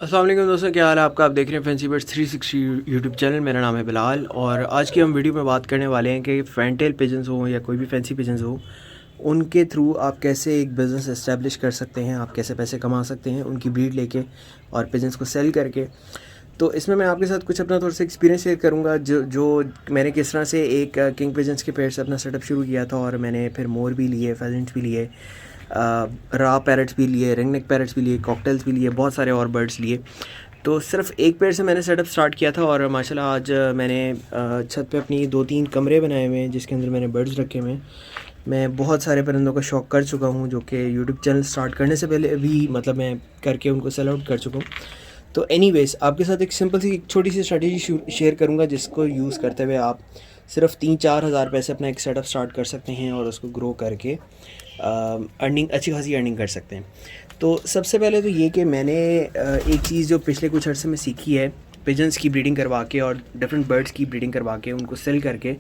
अस्सलाम वालेकुम दोस्तों, क्या हाल है आपका। आप देख रहे हैं फैंसी बर्ड्स 360 यूट्यूब चैनल। मेरा नाम है बिलाल और आज की हम वीडियो में बात करने वाले हैं कि फैंटेल पिजन्स हो या कोई भी फैंसी पिजन्स हो, उनके थ्रू आप कैसे एक बिज़नेस इस्टेब्लिश कर सकते हैं, आप कैसे पैसे कमा सकते हैं उनकी ब्रीड लेके और पिजन्स को सेल करके। तो इसमें मैं आपके साथ कुछ अपना थोड़ा सा एक्सपीरियंस शेयर करूँगा जो मैंने किस तरह से एक किंग पिजन्स के पेड़ से अपना सेटअप शुरू किया था और मैंने फिर मोर भी लिए, फेजेंट्स भी लिए, रा पैरट्स भी लिए, रिंग नेक पैरट्स भी लिए, कॉकटेल्स भी लिए, बहुत सारे और बर्ड्स लिए। तो सिर्फ एक पेड़ से मैंने सेटअप स्टार्ट किया था और माशाल्लाह आज मैंने छत पे अपनी 2-3 कमरे बनाए हुए हैं जिसके अंदर मैंने बर्ड्स रखे हुए हैं। मैं बहुत सारे परिंदों का शौक़ कर चुका हूँ जो कि यूट्यूब चैनल स्टार्ट करने से पहले भी मतलब मैं करके उनको सेल आउट कर चुका हूँ। तो एनीवेज़ आपके साथ एक सिंपल सी एक छोटी सी स्ट्रैटेजी शेयर करूँगा जिसको यूज़ करते हुए आप सिर्फ 3-4 हज़ार रुपये से अपना एक सेटअप स्टार्ट कर सकते हैं और उसको ग्रो करके अर्निंग अच्छी खासी अर्निंग कर सकते हैं। तो सबसे पहले तो ये कि मैंने एक चीज़ जो पिछले कुछ अर्से में सीखी है, पिजन्स की ब्रीडिंग करवा के और डिफरेंट बर्ड्स की ब्रीडिंग करवा के उनको सेल करके,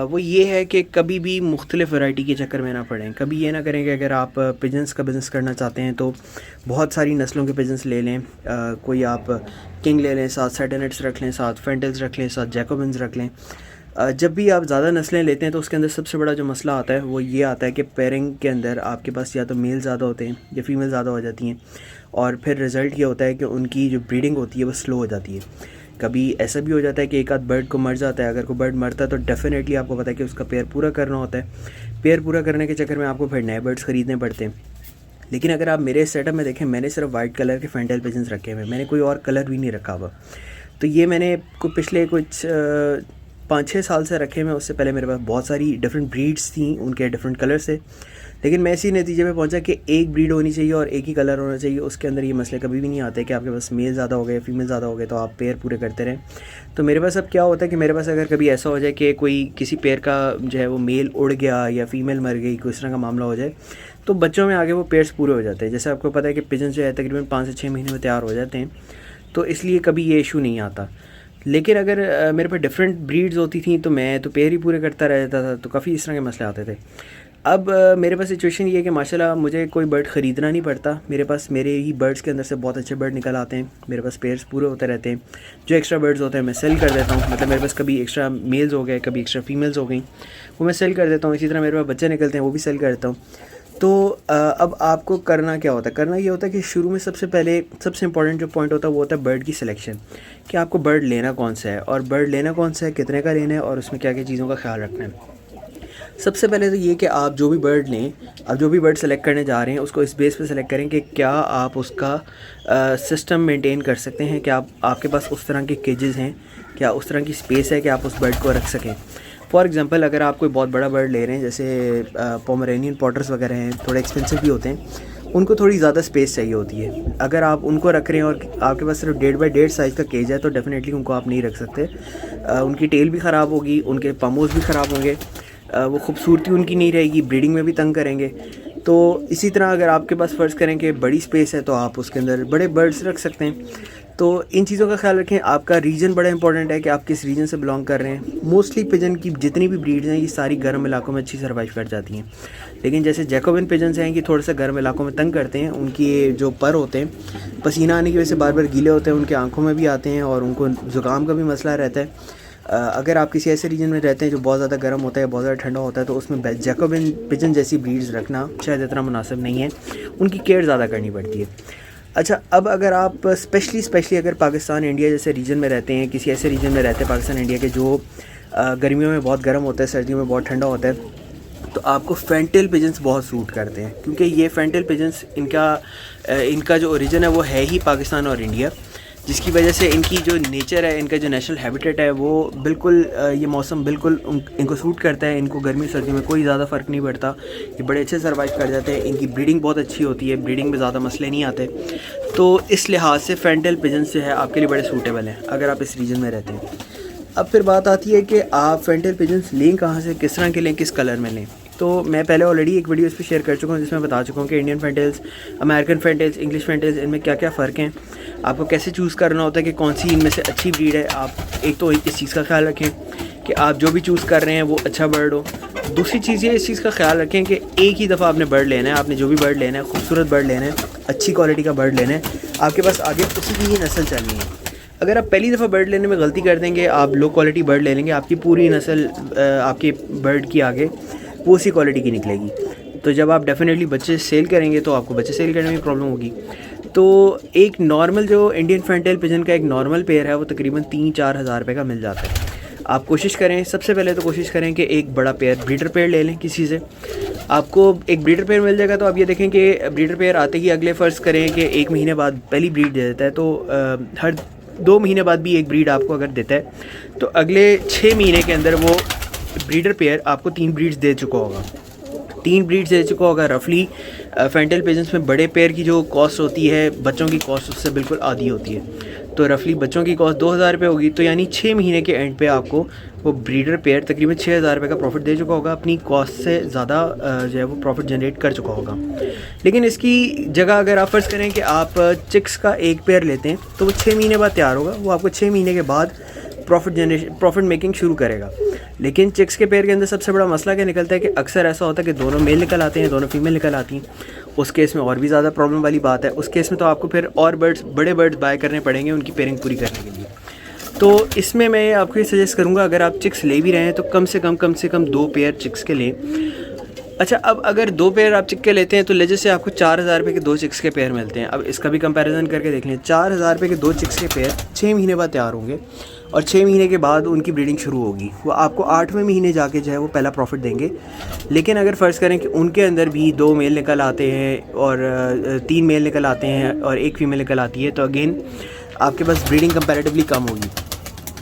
वो ये है कि कभी भी मुख्तलिफ़ वैरायटी के चक्कर में ना पड़ें। कभी ये ना करें कि अगर आप पिजन्स का बिज़नेस करना चाहते हैं तो बहुत सारी नस्लों के पिजन्स ले लें। कोई आप किंग ले लें, साथ सैटेनेट्स रख लें, साथ फेंटल्स रख लें, साथ जैकोबिन्स रख लें। जब भी आप ज़्यादा नस्लें लेते हैं तो उसके अंदर सबसे बड़ा जो मसला आता है वो ये आता है कि पेयरिंग के अंदर आपके पास या तो मेल ज़्यादा होते हैं या फीमेल ज़्यादा हो जाती हैं और फिर रिज़ल्ट ये होता है कि उनकी जो ब्रीडिंग होती है वो स्लो हो जाती है। कभी ऐसा भी हो जाता है कि एक आध बर्ड को मर जाता है। अगर कोई बर्ड मरता है तो डेफिनेटली आपको पता है कि उसका पेयर पूरा करना होता है। पेयर पूरा करने के चक्कर में आपको फिर नए बर्ड्स ख़रीदने पड़ते हैं। लेकिन अगर आप मेरे सेटअप में देखें, मैंने सिर्फ वाइट कलर के फेंटल पिजन्स रखे हुए, मैंने कोई और कलर भी नहीं रखा हुआ। तो ये मैंने पिछले कुछ 5-6 साल से रखे हुए। उससे पहले मेरे पास बहुत सारी डिफरेंट ब्रीड्स थी, उनके डिफरेंट कलर से। लेकिन मैं इसी नतीजे पे पहुंचा कि एक ब्रीड होनी चाहिए और एक ही कलर होना चाहिए। उसके अंदर ये मसले कभी भी नहीं आते कि आपके पास मेल ज़्यादा हो गए, फीमेल ज़्यादा हो गए तो आप पेयर पूरे करते रहें। तो मेरे पास अब क्या होता है कि मेरे पास अगर कभी ऐसा हो जाए कि कोई किसी पेयर का जो है वो मेल उड़ गया या फीमेल मर गई, कोई इस तरह का मामला हो जाए, तो बच्चों में आगे वो पेयर्स पूरे हो जाते हैं। जैसे आपको पता है कि पिजन जो है तकरीबन 5 से 6 महीने में तैयार हो जाते हैं, तो इसलिए कभी ये इशू नहीं आता। लेकिन अगर मेरे पास डिफरेंट ब्रीड्स होती थी तो मैं तो पेयर ही पूरे करता रहता था, तो काफ़ी इस तरह के मसले आते थे। अब मेरे पास सिचुएशन ये है कि माशाल्लाह मुझे कोई बर्ड ख़रीदना नहीं पड़ता। मेरे पास मेरे ही बर्ड्स के अंदर से बहुत अच्छे बर्ड निकल आते हैं। मेरे पास पेयर्स पूरे होते रहते हैं। जो एक्स्ट्रा बर्ड्स होते हैं मैं सेल कर देता हूँ। मतलब मेरे पास कभी एक्स्ट्रा मेल्स हो गए, कभी एक्स्ट्रा फीमेल्स हो गई, वो मैं सेल कर देता हूँ। इसी तरह मेरे पास बच्चे निकलते हैं, वो भी सेल कर देता हूँ। तो अब आपको करना क्या होता है? करना ये होता है कि शुरू में सबसे पहले सबसे इंपॉर्टेंट जो पॉइंट होता है वो होता है बर्ड की सिलेक्शन, कि आपको बर्ड लेना कौन सा है और बर्ड लेना कौन सा है, कितने का लेना है और उसमें क्या क्या चीज़ों का ख्याल रखना है। सबसे पहले तो ये कि आप जो भी बर्ड लें, आप जो भी बर्ड सेलेक्ट करने जा रहे हैं उसको इस बेस पे सेलेक्ट करें कि क्या आप उसका सिस्टम मेंटेन कर सकते हैं, क्या आपके पास उस तरह के केजेस हैं, क्या उस तरह की स्पेस है कि आप उस बर्ड को रख सकें। फॉर एग्ज़ाम्पल अगर आप कोई बहुत बड़ा बर्ड ले रहे हैं, जैसे पोमेरेनियन पॉटर्स वगैरह हैं, थोड़े एक्सपेंसिव भी होते हैं, उनको थोड़ी ज़्यादा स्पेस चाहिए होती है। अगर आप उनको रख रहे हैं और आपके पास सिर्फ 1.5 बाई 1.5 साइज़ का केज है तो डेफिनेटली उनको आप नहीं रख सकते। उनकी टेल भी ख़राब होगी, उनके पमोज भी ख़राब होंगे, वो खूबसूरती उनकी नहीं रहेगी, ब्रीडिंग में भी तंग करेंगे। तो इसी तरह अगर आपके पास फ़र्ज़ करें कि बड़ी स्पेस है तो आप उसके अंदर बड़े बर्ड्स रख सकते हैं। तो इन चीज़ों का ख्याल रखें। आपका रीजन बड़ा इंपॉर्टेंट है कि आप किस रीजन से बिलोंग कर रहे हैं। मोस्टली पिजन की जितनी भी ब्रीड्स हैं ये सारी गर्म इलाकों में अच्छी सर्वाइव कर जाती हैं। लेकिन जैसे जैकोबिन पिजन्स हैं कि थोड़े से गर्म इलाकों में तंग करते हैं, उनकी जो पर होते हैं पसीना आने की वजह से बार बार गीले होते हैं, उनके आँखों में भी आते हैं और उनको ज़ुकाम का भी मसला रहता है। अगर आप किसी ऐसे रीजन में रहते हैं जो बहुत ज़्यादा गर्म होता है, बहुत ज़्यादा ठंडा होता है, तो उसमें जैकोबिन पिजन जैसी ब्रीड्स रखना शायद इतना मुनासिब नहीं है, उनकी केयर ज़्यादा करनी पड़ती है। अच्छा, अब अगर आप स्पेशली अगर पाकिस्तान इंडिया जैसे रीजन में रहते हैं, किसी ऐसे रीजन में रहते हैं पाकिस्तान इंडिया के जो गर्मियों में बहुत गर्म होता है, सर्दियों में बहुत ठंडा होता है, तो आपको फेंटेल पिजन्स बहुत सूट करते हैं। क्योंकि ये फेंटेल पिजन्स इनका जो ओरिजिन है वो है ही पाकिस्तान और इंडिया, जिसकी वजह से इनकी जो नेचर है, इनका जो नेचुरल हैबिटेट है वो बिल्कुल ये मौसम बिल्कुल इनको सूट करता है। इनको गर्मी सर्दी में कोई ज़्यादा फ़र्क नहीं पड़ता, ये बड़े अच्छे सर्वाइव कर जाते हैं। इनकी ब्रीडिंग बहुत अच्छी होती है, ब्रीडिंग में ज़्यादा मसले नहीं आते। तो इस लिहाज से फेंटेल पिजन्स जो है आपके लिए बड़े सूटेबल हैं अगर आप इस रीजन में रहते हैं। अब फिर बात आती है कि आप फेंटेल पिजन्स लें कहाँ से, किस तरह के लें, किस कलर में लें। तो मैं पहले ऑलरेडी एक वीडियो इस पर शेयर कर चुका हूँ जिसमें बता चुका हूँ कि इंडियन फेंटेल्स, अमेरिकन फेंटेल्स, इंग्लिश फेंटेल्स, इनमें क्या क्या फ़र्क हैं, आपको कैसे चूज़ करना होता है कि कौन सी इनमें से अच्छी ब्रीड है। आप एक तो इस चीज़ का ख्याल रखें कि आप जो भी चूज़ कर रहे हैं वो अच्छा बर्ड हो। दूसरी चीज़ ये इस चीज़ का ख्याल रखें कि एक ही दफ़ा आपने बर्ड लेना है, आपने जो भी बर्ड लेना है, खूबसूरत बर्ड लेना है, अच्छी क्वालिटी का बर्ड लेना है, आपके पास आगे उसी की ही नस्ल चलनी है। अगर आप पहली दफ़ा बर्ड लेने में गलती कर देंगे, आप लो क्वालिटी बर्ड ले लेंगे, आपकी पूरी नस्ल आपके बर्ड की आगे वो उसी क्वालिटी की निकलेगी। तो जब आप डेफिनेटली बच्चे सेल करेंगे तो आपको बच्चे सेल करने में प्रॉब्लम होगी। तो एक नॉर्मल जो इंडियन फैंटेल पिजन का एक नॉर्मल पेयर है वो तकरीबन 3-4 हज़ार रुपये का मिल जाता है। आप कोशिश करें, सबसे पहले तो कोशिश करें कि एक बड़ा पेयर ब्रीडर पेयर ले लें किसी से। आपको एक ब्रीडर पेयर मिल जाएगा तो आप ये देखें कि ब्रीडर पेयर आते ही अगले फ़र्ज़ करें कि 1 महीने बाद पहली ब्रीड दे देता है, तो हर 2 महीने बाद भी एक ब्रीड आपको अगर देता है तो अगले 6 महीने के अंदर वो ब्रीडर पेयर आपको 3 ब्रीड्स दे चुका होगा। 3 ब्रीड्स दे चुका होगा। रफली फैंटेल पिजन्स में बड़े पेयर की जो कॉस्ट होती है, बच्चों की कॉस्ट उससे बिल्कुल आधी होती है। तो रफली बच्चों की कॉस्ट 2000 रुपये होगी, तो यानी 6 महीने के एंड पे आपको वो ब्रीडर पेयर तकरीबन 6000 रुपये का प्रॉफिट दे चुका होगा। अपनी कॉस्ट से ज़्यादा जो है वो प्रॉफिट जनरेट कर चुका होगा। लेकिन इसकी जगह अगर आप फ़र्ज़ करें कि आप चिक्स का एक पेयर लेते हैं तो वो 6 महीने बाद तैयार होगा। वो आपको 6 महीने के बाद प्रॉफिट मेकिंग शुरू करेगा। लेकिन चिक्स के पेयर के अंदर सबसे बड़ा मसला क्या निकलता है कि अक्सर ऐसा होता है कि दोनों मेल निकल आते हैं, दोनों फीमेल निकल आती हैं। उस केस में और भी ज़्यादा प्रॉब्लम वाली बात है। उस केस में तो आपको फिर और बड़े बर्ड्स बाय करने पड़ेंगे उनकी पेयरिंग पूरी करने के लिए। तो इसमें मैं आपको ये सजेस्ट करूँगा, अगर आप चिक्स ले भी रहे हैं तो कम से कम 2 पेयर चिक्स के लें। अच्छा, अब अगर 2 पेयर आप चिक के लेते हैं तो लेजे से आपको 4000 रुपये के 2 चिक्स के पेयर मिलते हैं। अब इसका भी कंपैरिजन करके देख लें। 4000 रुपये के 2 चिक्स के पेयर 6 महीने बाद तैयार होंगे और 6 महीने के बाद उनकी ब्रीडिंग शुरू होगी। वो आपको 8वें महीने जाके जो है वो पहला प्रॉफिट देंगे। लेकिन अगर फ़र्ज़ करें कि उनके अंदर भी 2 मेल निकल आते हैं और 3 मेल निकल आते हैं और 1 फीमेल निकल आती है, तो अगेन आपके पास ब्रीडिंग कंपैरेटिवली कम होगी।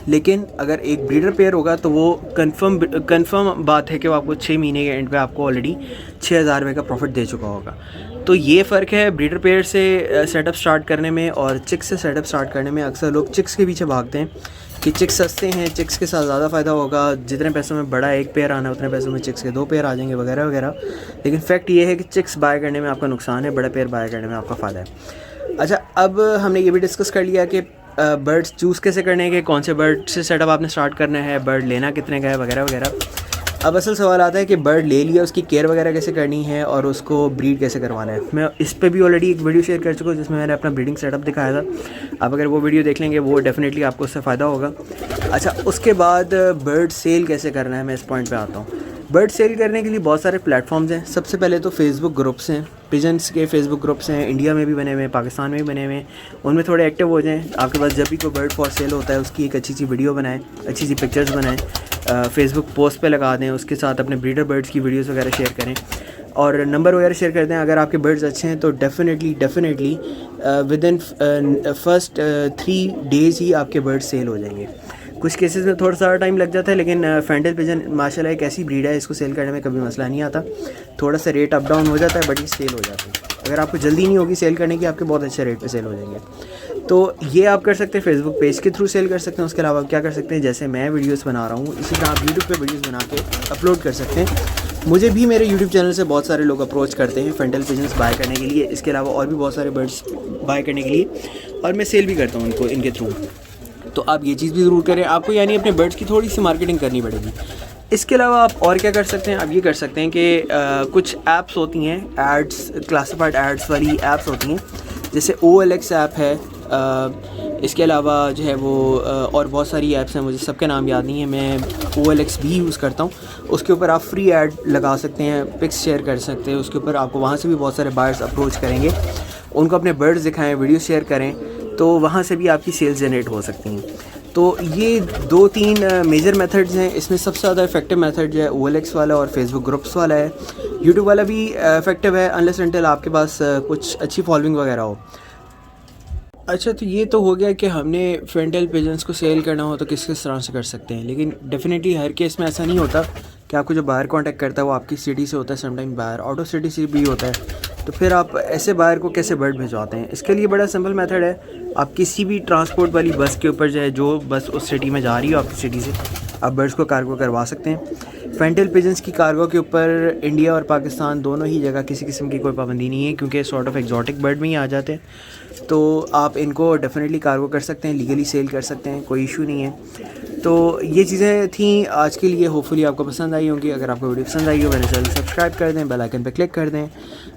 लेकिन अगर एक ब्रीडर पेयर होगा तो वो कंफर्म बात है कि वो आपको 6 महीने के एंड पे आपको ऑलरेडी 6000 रुपये का प्रॉफिट दे चुका होगा। तो ये फ़र्क है ब्रीडर पेयर से सेटअप स्टार्ट करने में और चिक्स से सेटअप स्टार्ट करने में। अक्सर लोग चिक्स के पीछे भागते हैं कि चिक्स सस्ते हैं, चिक्स के साथ ज़्यादा फ़ायदा होगा, जितने पैसों में बड़ा एक पेयर आना है उतने पैसों में चिक्स के 2 पेयर आ जाएंगे वगैरह वगैरह। लेकिन फैक्ट ये है कि चिक्स बाय करने में आपका नुकसान है, बड़ा पेयर बाय करने में आपका फ़ायदा है। अच्छा, अब हमने ये भी डिस्कस कर लिया कि बर्ड्स चूज़ कैसे करने के, कौन से बर्ड से सेटअप आपने स्टार्ट करना है, बर्ड लेना कितने का है वगैरह वगैरह। अब असल सवाल आता है कि बर्ड ले लिया, उसकी केयर वगैरह कैसे करनी है और उसको ब्रीड कैसे करवाना है। मैं इस पे भी ऑलरेडी एक वीडियो शेयर कर चुका हूँ जिसमें मैंने अपना ब्रीडिंग सेटअप दिखाया था। आप अगर वो वीडियो देख लेंगे वो डेफिनेटली आपको उससे फ़ायदा होगा। अच्छा, उसके बाद बर्ड सेल कैसे करना है, मैं इस पॉइंट पर आता हूँ। बर्ड सेल करने के लिए बहुत सारे प्लेटफॉर्म्स हैं। सबसे पहले तो फेसबुक ग्रुप्स हैं, पिजन्स के फेसबुक ग्रुप्स हैं, इंडिया में भी बने हुए हैं, पाकिस्तान में भी बने हुए हैं। उनमें थोड़े एक्टिव हो जाएं। आपके पास जब भी कोई बर्ड फॉर सेल होता है उसकी एक अच्छी सी वीडियो बनाएं, अच्छी सी पिक्चर्स बनाएं, फेसबुक पोस्ट पे लगा दें, उसके साथ अपने ब्रीडर बर्ड्स की वीडियोस वगैरह शेयर करें और नंबर वगैरह शेयर कर दें। अगर आपके बर्ड्स अच्छे हैं तो definitely with in first 3 days ही आपके बर्ड्स सेल हो जाएंगे। कुछ केसेस में थोड़ा सा टाइम लग जाता है, लेकिन फैंटेल पिजन माशाल्लाह एक ऐसी ब्रीड है, इसको सेल करने में कभी मसला नहीं आता। थोड़ा सा रेट अप डाउन हो जाता है बट ये सेल हो जाती है। अगर आपको जल्दी नहीं होगी सेल करने की, आपके बहुत अच्छे रेट पे सेल हो जाएंगे। तो ये आप कर सकते हैं, फेसबुक पेज के थ्रू सेल कर सकते हैं। उसके अलावा आप क्या कर सकते हैं, जैसे मैं वीडियोस बना रहा हूँ इसी तरह आप यूट्यूब पे वीडियोस बना के अपलोड कर सकते हैं। मुझे भी मेरे यूट्यूब चैनल से बहुत सारे लोग अप्रोच करते हैं फैंटेल पिजन्स बाय करने के लिए। इसके अलावा और भी बहुत सारे बर्ड्स बाय करने के लिए, और मैं सेल भी करता हूँ उनको इनके थ्रू। तो आप ये चीज़ भी ज़रूर करें। आपको यानी अपने बर्ड्स की थोड़ी सी मार्केटिंग करनी पड़ेगी। इसके अलावा आप और क्या कर सकते हैं, आप ये कर सकते हैं कि कुछ ऐप्स होती हैं, एड्स, क्लासिफाइड एड्स वाली ऐप्स होती हैं, जैसे OLX ऐप है। इसके अलावा जो है वो और बहुत सारी ऐप्स हैं, मुझे सबके नाम याद नहीं है। मैं OLX भी यूज़ करता हूँ। उसके ऊपर आप फ्री ऐड लगा सकते हैं, पिक्स शेयर कर सकते हैं। उसके ऊपर आपको वहाँ से भी बहुत सारे बायर्स अप्रोच करेंगे, उनको अपने बर्ड्स दिखाएँ, वीडियो शेयर करें, तो वहाँ से भी आपकी सेल्स जनरेट हो सकती हैं। तो ये 2-3 मेजर मेथड्स हैं। इसमें सबसे ज़्यादा इफेक्टिव मेथड जो है OLX वाला और फेसबुक ग्रुप्स वाला है। यूट्यूब वाला भी इफेक्टिव है अनलेस अनटिल आपके पास कुछ अच्छी फॉलोइंग वगैरह हो। अच्छा, तो ये तो हो गया कि हमने फैंटेल पिजन्स को सेल करना हो तो किस किस तरह से कर सकते हैं। लेकिन डेफिनेटली हर केस में ऐसा नहीं होता कि आपको जो बायर कांटेक्ट करता है वो आपकी सिटी से होता है, sometime buyer out of city से भी होता है। तो फिर आप ऐसे बायर को कैसे बर्ड भिजवाते हैं, इसके लिए बड़ा सिंपल मेथड है। आप किसी भी ट्रांसपोर्ट वाली बस के ऊपर जो है, जो बस उस सिटी में जा रही हो आपकी सिटी से, आप बर्ड्स को कार्गो करवा सकते हैं। फैंटेल पिजन्स की कार्गो के ऊपर इंडिया और पाकिस्तान दोनों ही जगह किसी किस्म की कोई पाबंदी नहीं है, क्योंकि सॉर्ट ऑफ एग्जॉटिक बर्ड में ही आ जाते हैं। तो आप इनको डेफिनेटली कार्गो कर सकते हैं, लीगली सेल कर सकते हैं, कोई इशू नहीं है। तो ये चीज़ें थी आज के लिए, होपफुली आपको पसंद आई होंगी। अगर आपको वीडियो पसंद आई हो मेरे चैनल सब्सक्राइब कर दें, बेल आइकन पर क्लिक कर दें,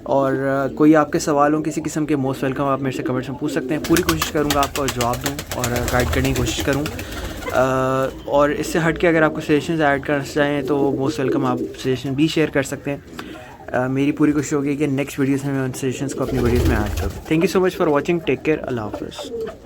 और कोई आपके सवाल हो किसी किस्म के, मोस्ट वेलकम, आप मेरे से कमेंट्स में पूछ सकते हैं। पूरी कोशिश करूँगा आपको जवाब दूँ और गाइड करने की कोशिश करूँ। और इससे हट के अगर आपको सजेशंस ऐड करना चाहें तो मोस्ट वेलकम, आप सजेशन भी शेयर कर सकते हैं। मेरी पूरी कोशिश होगी कि नेक्स्ट वीडियोस में मैं उन सजेशंस को अपनी वीडियोस में ऐड करूँ। Thank you so much for watching, take care, अल्लाह हाफ़िज़।